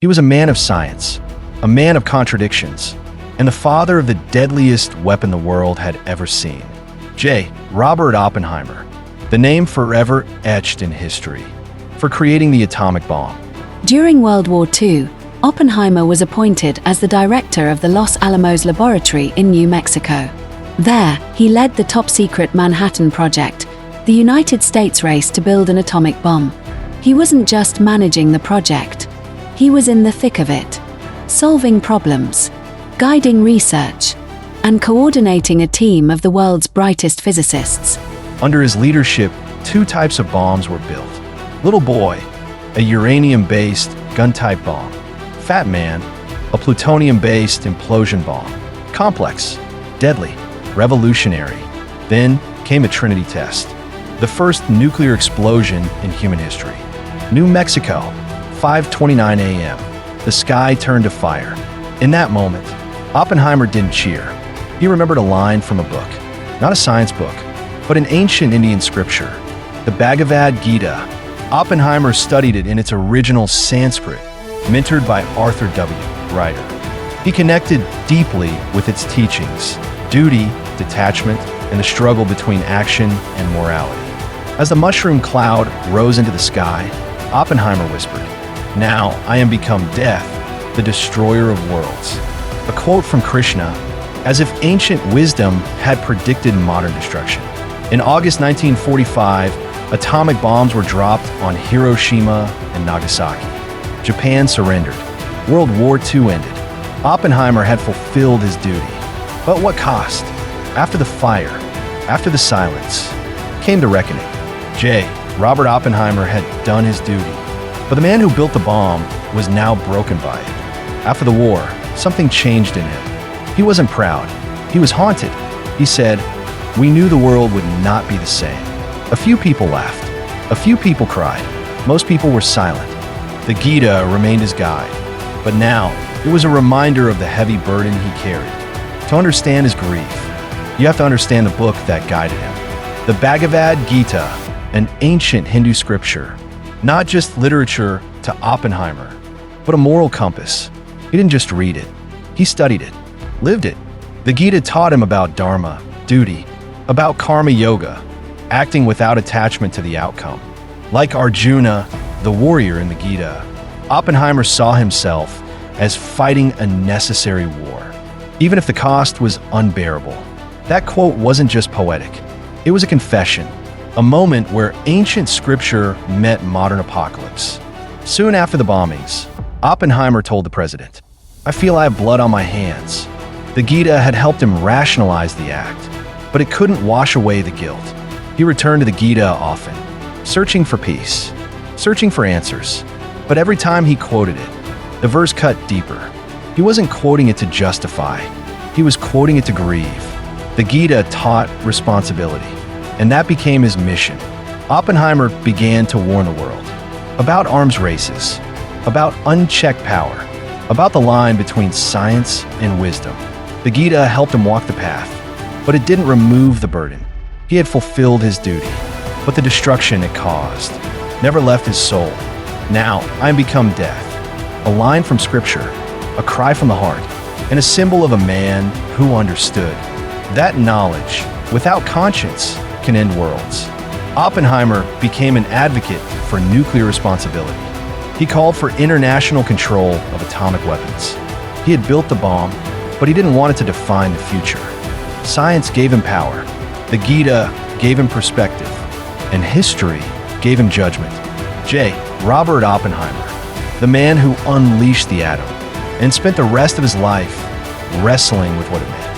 He was a man of science, a man of contradictions, and the father of the deadliest weapon the world had ever seen. J. Robert Oppenheimer, the name forever etched in history, for creating the atomic bomb. During World War II, Oppenheimer was appointed as the director of the Los Alamos Laboratory in New Mexico. There, he led the top-secret Manhattan Project, the United States race to build an atomic bomb. He wasn't just managing the project. He was in the thick of it, solving problems, guiding research, and coordinating a team of the world's brightest physicists. Under his leadership, two types of bombs were built. Little Boy, a uranium-based gun-type bomb. Fat Man, a plutonium-based implosion bomb. Complex, deadly, revolutionary. Then came a Trinity test, the first nuclear explosion in human history. New Mexico, 5:29 a.m. The sky turned to fire. In that moment, Oppenheimer didn't cheer. He remembered a line from a book, not a science book, but an ancient Indian scripture, the Bhagavad Gita. Oppenheimer studied it in its original Sanskrit, mentored by Arthur W. Ryder. He connected deeply with its teachings, duty, detachment, and the struggle between action and morality. As the mushroom cloud rose into the sky, Oppenheimer whispered, "Now I am become death, the destroyer of worlds." A quote from Krishna, as if ancient wisdom had predicted modern destruction. In August 1945, atomic bombs were dropped on Hiroshima and Nagasaki. Japan surrendered. World War II ended. Oppenheimer had fulfilled his duty. But what cost? After the fire, after the silence, came the reckoning. J. Robert Oppenheimer had done his duty, but the man who built the bomb was now broken by it. After the war, something changed in him. He wasn't proud. He was haunted. He said, "We knew the world would not be the same." A few people laughed. A few people cried. Most people were silent. The Gita remained his guide, but now it was a reminder of the heavy burden he carried. To understand his grief, you have to understand the book that guided him. The Bhagavad Gita, an ancient Hindu scripture, not just literature to Oppenheimer, but a moral compass. He didn't just read it. He studied it, lived it. The Gita taught him about dharma, duty, about karma yoga, acting without attachment to the outcome. Like Arjuna, the warrior in the Gita, Oppenheimer saw himself as fighting a necessary war, even if the cost was unbearable. That quote wasn't just poetic. It was a confession, a moment where ancient scripture met modern apocalypse. Soon after the bombings, Oppenheimer told the president, "I feel I have blood on my hands." The Gita had helped him rationalize the act, but it couldn't wash away the guilt. He returned to the Gita often, searching for peace, searching for answers. But every time he quoted it, the verse cut deeper. He wasn't quoting it to justify. He was quoting it to grieve. The Gita taught responsibility, and that became his mission. Oppenheimer began to warn the world about arms races, about unchecked power, about the line between science and wisdom. The Gita helped him walk the path, but it didn't remove the burden. He had fulfilled his duty, but the destruction it caused never left his soul. "Now I am become death," a line from scripture, a cry from the heart, and a symbol of a man who understood. That knowledge, without conscience, can end worlds. Oppenheimer became an advocate for nuclear responsibility. He called for international control of atomic weapons. He had built the bomb, but he didn't want it to define the future. Science gave him power. The Gita gave him perspective, and history gave him judgment. J. Robert Oppenheimer, the man who unleashed the atom and spent the rest of his life wrestling with what it meant.